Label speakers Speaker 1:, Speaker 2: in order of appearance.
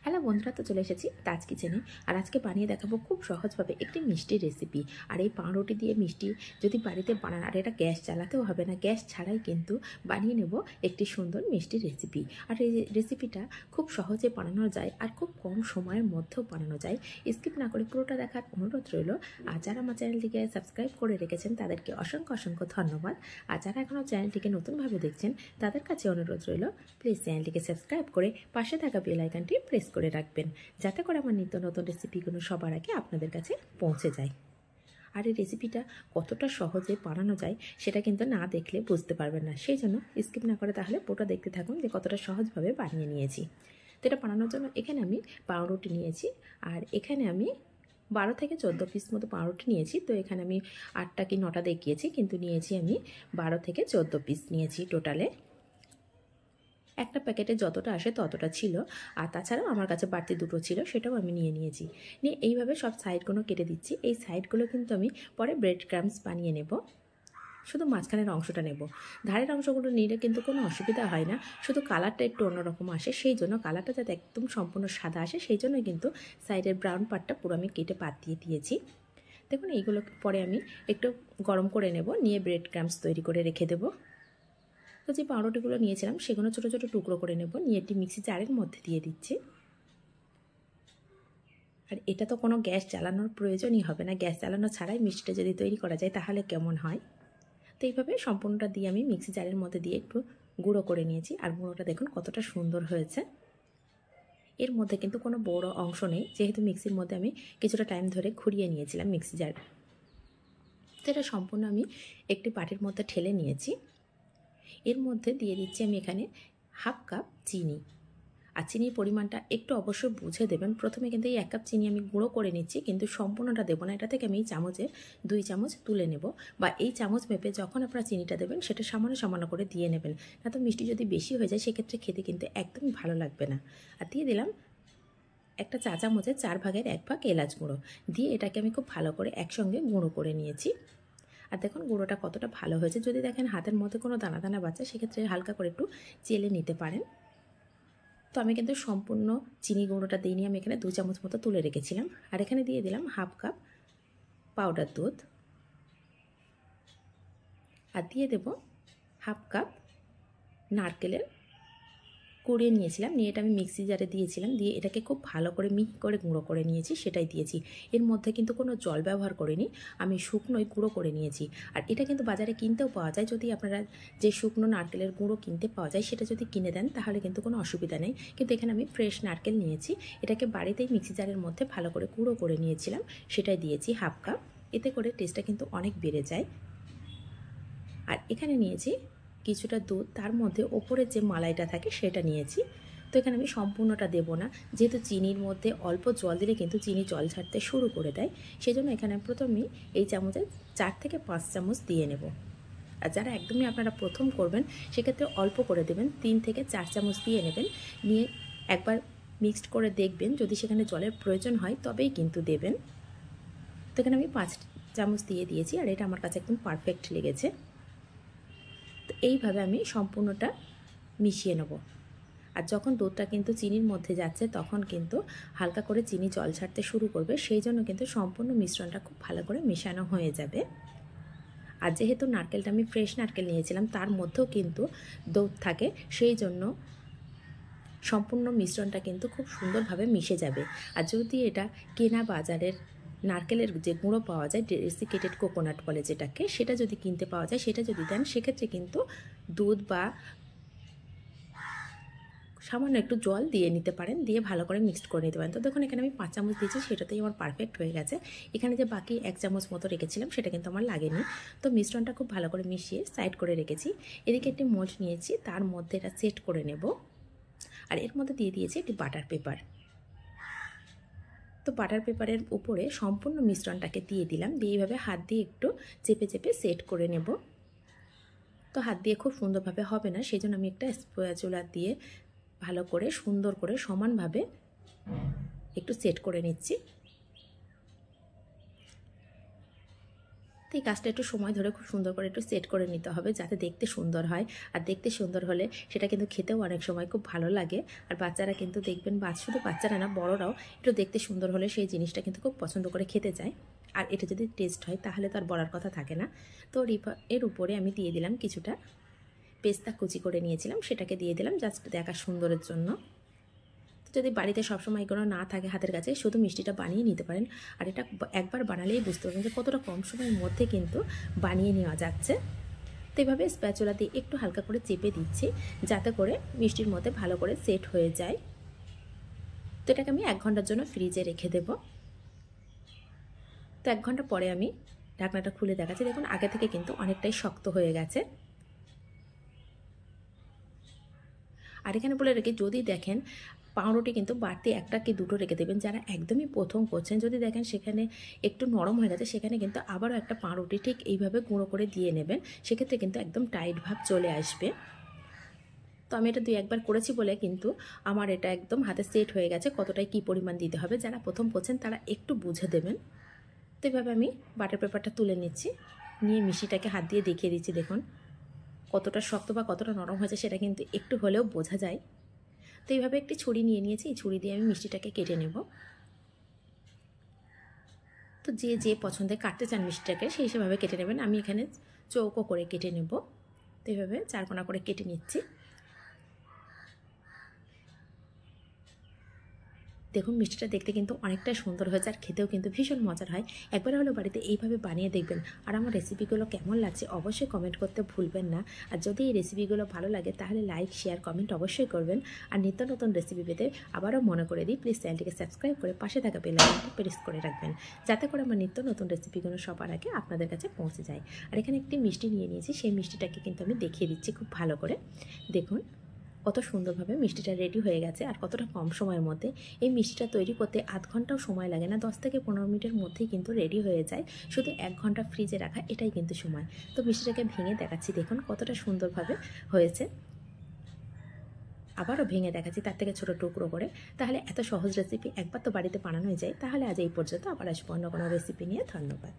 Speaker 1: Hello বন্ধুরা, তো চলে এসেছি তাজ কিচেনে। আর আজকে বানিয়ে দেখাবো খুব সহজভাবে একটি মিষ্টি রেসিপি। আর এই পাউরুটি দিয়ে মিষ্টি যদি বাড়িতে বানান, আর এটা গ্যাস চালাতেও হবে না, গ্যাস ছাড়াই কিন্তু বানিয়ে নেব একটি সুন্দর মিষ্টি রেসিপি। আর এই রেসিপিটা খুব সহজে বানানো যায় আর খুব কম সময়ের মধ্যেও বানানো যায়। স্কিপ না করে পুরোটা দেখার অনুরোধ রইল। আর যারা আমার চ্যানেলটিকে সাবস্ক্রাইব করে রেখেছেন তাদেরকে অসংখ্য অসংখ্য ধন্যবাদ। আর যারা এখনও চ্যানেলটিকে নতুনভাবে দেখছেন তাদের কাছে অনুরোধ রইল, প্লিজ চ্যানেলটিকে সাবস্ক্রাইব করে পাশে থাকা বেল আইকনটি প্রেস করে রাখবেন, যাতে করে আমার নিত্য নতুন রেসিপিগুলো সবার আগে আপনাদের কাছে পৌঁছে যায়। আর এই রেসিপিটা কতটা সহজে বানানো যায় সেটা কিন্তু না দেখলে বুঝতে পারবেন না, সেই জন্য স্কিপ না করে তাহলে পুরোটা দেখতে থাকুন যে কতটা সহজভাবে বানিয়ে নিয়েছি। তো এটা বানানোর জন্য এখানে আমি পাউরুটি নিয়েছি, আর এখানে আমি 12 থেকে 14 পিস মতো পাউরুটি নিয়েছি। তো এখানে আমি 8টা কি 9টা দেখিয়েছি, কিন্তু নিয়েছি আমি 12 থেকে 14 পিস নিয়েছি টোটালে। একটা প্যাকেটে যতটা আসে ততটা ছিল, আর তাছাড়াও আমার কাছে বাড়তি দুটো ছিল, সেটাও আমি নিয়েছি। নিয়ে এইভাবে সব সাইডগুলো কেটে দিচ্ছি। এই সাইডগুলো কিন্তু আমি পরে ব্রেড ক্রাম্বস বানিয়ে নেব, শুধু মাঝখানের অংশটা নেব। ধারের অংশগুলো নিলে কিন্তু কোনো অসুবিধা হয় না, শুধু কালারটা একটু অন্যরকম আসে, সেই জন্য কালারটা যাতে একদম সম্পূর্ণ সাদা আসে সেই জন্যই কিন্তু সাইডের ব্রাউন পার্টটা পুরো আমি কেটে বাদ দিয়ে দিয়েছি। দেখুন, এইগুলো পরে আমি একটু গরম করে নেব, নিয়ে ব্রেড ক্রাম্বস তৈরি করে রেখে দেবো। তো যে পাউরুটিগুলো নিয়েছিলাম সেগুলো ছোটো ছোটো টুকরো করে নেব, নিয়ে একটি মিক্সি জারের মধ্যে দিয়ে দিচ্ছি। আর এটা তো কোনো গ্যাস জ্বালানোর প্রয়োজনই হবে না, গ্যাস জ্বালানো ছাড়াই মিষ্টিটা যদি তৈরি করা যায় তাহলে কেমন হয়। তো এইভাবে সম্পূর্ণটা দিয়ে আমি মিক্সি জারের মধ্যে দিয়ে একটু গুঁড়ো করে নিয়েছি। আর গুঁড়োটা দেখুন কতটা সুন্দর হয়েছে। এর মধ্যে কিন্তু কোনো বড় অংশ নেই, যেহেতু মিক্সির মধ্যে আমি কিছুটা টাইম ধরে ঘুরিয়ে নিয়েছিলাম মিক্সি জার। তো এটা সম্পূর্ণ আমি একটি বাটির মধ্যে ঢেলে নিয়েছি। এর মধ্যে দিয়ে দিচ্ছি আমি এখানে হাফ কাপ চিনি। আর চিনির পরিমাণটা একটু অবশ্যই বুঝে দেবেন। প্রথমে কিন্তু এই 1 কাপ চিনি আমি গুঁড়ো করে নিচ্ছি, কিন্তু সম্পূর্ণটা দেবো না। এটা থেকে আমি এই চামচে 2 চামচ তুলে নেব, বা এই চামচ মেপে যখন আপনারা চিনিটা দেবেন সেটা সামান্য সামান্য করে দিয়ে নেবেন, না তো মিষ্টি যদি বেশি হয়ে যায় সেক্ষেত্রে খেতে কিন্তু একদমই ভালো লাগবে না। আর দিয়ে দিলাম একটা চা চামচের 4 ভাগের 1 ভাগ এলাচ গুঁড়ো, দিয়ে এটাকে আমি খুব ভালো করে একসঙ্গে গুঁড়ো করে নিয়েছি। আর দেখুন গুঁড়োটা কতটা ভালো হয়েছে। যদি দেখেন হাতের মধ্যে কোনো দানা দানা বাচ্চা, সেক্ষেত্রে হালকা করে একটু চেলে নিতে পারেন। তো আমি কিন্তু সম্পূর্ণ চিনি গুঁড়োটা দিইনি, আমি এখানে 2 চামচ মতো তুলে রেখেছিলাম। আর এখানে দিয়ে দিলাম হাফ কাপ পাউডার দুধ, আর দিয়ে দেব হাফ কাপ নারকেলের কুড়িয়ে নিয়েছিলাম, নিয়ে এটা আমি মিক্সি জারে দিয়েছিলাম, দিয়ে এটাকে খুব ভালো করে মিহি করে গুঁড়ো করে নিয়েছি, সেটাই দিয়েছি। এর মধ্যে কিন্তু কোনো জল ব্যবহার করিনি, আমি শুকনোই গুঁড়ো করে নিয়েছি। আর এটা কিন্তু বাজারে কিনতেও পাওয়া যায়, যদি আপনারা যে শুকনো নারকেলের গুঁড়ো কিনতে পাওয়া যায় সেটা যদি কিনে দেন তাহলে কিন্তু কোনো অসুবিধা নেই। কিন্তু এখানে আমি ফ্রেশ নারকেল নিয়েছি, এটাকে বাড়িতেই মিক্সি জারের মধ্যে ভালো করে গুঁড়ো করে নিয়েছিলাম, সেটাই দিয়েছি হাফ কাপ। এতে করে টেস্টটা কিন্তু অনেক বেড়ে যায়। আর এখানে নিয়েছি কিছুটা দুধ, তার মধ্যে ওপরের যে মালাইটা থাকে সেটা নিয়েছি। তো এখানে আমি সম্পূর্ণটা দেব না, যেহেতু চিনির মধ্যে অল্প জল দিলে কিন্তু চিনি জল ছাড়তে শুরু করে দেয়, সেজন্য এখানে প্রথমেই এই চামচে 4 থেকে 5 চামচ দিয়ে নেব। আর যারা একদমই আপনারা প্রথম করবেন সেক্ষেত্রে অল্প করে দেবেন, 3 থেকে 4 চামচ দিয়ে নেবেন। নিয়ে একবার মিক্সড করে দেখবেন, যদি সেখানে জলের প্রয়োজন হয় তবেই কিন্তু দেবেন। তো এখানে আমি 5 চামচ দিয়ে দিয়েছি, আর এটা আমার কাছে একদম পারফেক্ট লেগেছে। তো এইভাবে আমি সম্পূর্ণটা মিশিয়ে নেব। আর যখন দুধটা কিন্তু চিনির মধ্যে যাচ্ছে তখন কিন্তু হালকা করে চিনি জল ছাড়তে শুরু করবে, সেই জন্য কিন্তু সম্পূর্ণ মিশ্রণটা খুব ভালো করে মেশানো হয়ে যাবে। আর যেহেতু নারকেলটা আমি ফ্রেশ নারকেল নিয়েছিলাম, তার মধ্যেও কিন্তু দুধ থাকে, সেই জন্য সম্পূর্ণ মিশ্রণটা কিন্তু খুব সুন্দরভাবে মিশে যাবে। আর যদি এটা কেনা বাজারের নারকেলের যে গুঁড়ো পাওয়া যায়, ডেসিকেটেড কোকোনাট বলে যেটাকে, সেটা যদি কিনতে পাওয়া যায় সেটা যদি দেন, সেক্ষেত্রে কিন্তু দুধ বা সামান্য একটু জল দিয়ে নিতে পারেন, দিয়ে ভালো করে মিক্সড করে নিতে পারেন। তো দেখুন এখানে আমি 5 চামচ দিয়েছি, সেটাতেই আমার পারফেক্ট হয়ে গেছে। এখানে যে বাকি 1 চামচ মতো রেখেছিলাম সেটা কিন্তু আমার লাগেনি। তো মিশ্রণটা খুব ভালো করে মিশিয়ে সাইড করে রেখেছি। এদিকে একটি মোল্ড নিয়েছি, তার মধ্যে এটা সেট করে নেব। আর এর মধ্যে দিয়ে দিয়েছি একটি বাটার পেপার। তো বাটার পেপারের উপরে সম্পূর্ণ মিশ্রণটাকে দিয়ে দিলাম, দিয়ে এইভাবে হাত দিয়ে একটু চেপে চেপে সেট করে নেব। তো হাত দিয়ে খুব সুন্দরভাবে হবে না, সেই জন্য আমি একটা স্প্যাচুলা দিয়ে ভালো করে সুন্দর করে সমানভাবে একটু সেট করে নিচ্ছি। তো এই কাজটা একটু সময় ধরে খুব সুন্দর করে একটু সেট করে নিতে হবে, যাতে দেখতে সুন্দর হয়। আর দেখতে সুন্দর হলে সেটা কিন্তু খেতেও অনেক সময় খুব ভালো লাগে। আর বাচ্চারা কিন্তু দেখবেন, শুধু বাচ্চারা না, বড়রাও একটু দেখতে সুন্দর হলে সেই জিনিসটা কিন্তু খুব পছন্দ করে খেতে চায়। আর এটা যদি টেস্ট হয় তাহলে তো আর বলার কথা থাকে না। তো এর উপরে আমি দিয়ে দিলাম কিছুটা পেস্তা কুচি করে নিয়েছিলাম, সেটাকে দিয়ে দিলাম জাস্ট দেখার সুন্দরের জন্য। যদি বাড়িতে সবসময় এগুলো না থাকে হাতের কাছে, শুধু মিষ্টিটা বানিয়ে নিতে পারেন। আর এটা একবার বানালেই বুঝতে পারবেন যে কতটা কম সময়ের মধ্যে কিন্তু বানিয়ে নেওয়া যাচ্ছে। তো এভাবে স্প্যাচুলা দিয়ে একটু হালকা করে চেপে দিচ্ছি, যাতে করে মিষ্টির মধ্যে ভালো করে সেট হয়ে যায়। তো এটাকে আমি 1 ঘন্টার জন্য ফ্রিজে রেখে দেব। তো 1 ঘন্টা পরে আমি ঢাকনাটা খুলে দেখাচ্ছি। দেখুন আগে থেকে কিন্তু অনেকটাই শক্ত হয়ে গেছে। আর এখানে বলে রেখে, যদি দেখেন পাউরুটি কিন্তু বাড়তি 1টা কি 2টো রেখে দেবেন। যারা একদমই প্রথম করছেন, যদি দেখেন সেখানে একটু নরম হয়ে গেছে, সেখানে কিন্তু আবারও একটা পাউরুটি ঠিক এইভাবে গুঁড়ো করে দিয়ে নেবেন। সেক্ষেত্রে কিন্তু একদম টাইট ভাব চলে আসবে। তো আমি এটা 2-1বার করেছি বলে কিন্তু আমার এটা একদম হাতে সেট হয়ে গেছে কতটাই কী পরিমাণ দিতে হবে। যারা প্রথম করছেন তারা একটু বুঝে দেবেন। তো এভাবে আমি বাটার পেপারটা তুলে নিচ্ছি, নিয়ে মিষ্টিটাকে হাত দিয়ে দেখিয়ে দিচ্ছি। দেখুন কতটা শক্ত বা কতটা নরম হয়েছে সেটা কিন্তু একটু হলেও বোঝা যায়। তো এইভাবে একটি ছুরি নিয়ে নিয়েছি, এই ছুরি দিয়ে আমি মিষ্টিটাকে কেটে নেব। তো যে পছন্দে কাটতে চান মিষ্টিটাকে সেই হিসেবে কেটে নেবেন। আমি এখানে চৌকো করে কেটে নেব। তো এইভাবে 4 কোনা করে কেটে নিচ্ছি। দেখুন মিষ্টিটা দেখতে কিন্তু অনেকটা সুন্দর হয়েছে, আর খেতেও কিন্তু ভীষণ মজার হয়। একবার হলো বাড়িতে এইভাবে বানিয়ে দেখবেন। আর আমার রেসিপিগুলো কেমন লাগছে অবশ্যই কমেন্ট করতে ভুলবেন না। আর যদি এই রেসিপিগুলো ভালো লাগে তাহলে লাইক, শেয়ার, কমেন্ট অবশ্যই করবেন। আর নিত্য নতুন রেসিপি পেতে আবারও মনে করে দিই, প্লিজ চ্যানেলটিকে সাবস্ক্রাইব করে পাশে থাকা বেল আইকনটি প্রেস করে রাখবেন, যাতে করে আমার নিত্য নতুন রেসিপিগুলো সবার আগে আপনাদের কাছে পৌঁছে যায়। আর এখানে একটি মিষ্টি নিয়ে নিয়েছি, সেই মিষ্টিটাকে কিন্তু আমি দেখিয়ে দিচ্ছি খুব ভালো করে। দেখুন কত সুন্দরভাবে মিষ্টিটা রেডি হয়ে গেছে, আর কতটা কম সময়ের মধ্যে। এই মিষ্টিটা তৈরি করতে 0.5 ঘন্টাও সময় লাগে না, 10 থেকে 15 মিনিটের মধ্যেই কিন্তু রেডি হয়ে যায়। শুধু 1 ঘন্টা ফ্রিজে রাখা, এটাই কিন্তু সময়। তো মিষ্টিটাকে ভেঙে দেখাচ্ছি, দেখুন কতটা সুন্দরভাবে হয়েছে। আবারও ভেঙে দেখাচ্ছি তার থেকে ছোটো টুকরো করে। তাহলে এত সহজ রেসিপি একবার তো বাড়িতে বানানোই যায়। তাহলে আজ এই পর্যন্ত, আবার আসবো অন্য কোনো রেসিপি নিয়ে। ধন্যবাদ।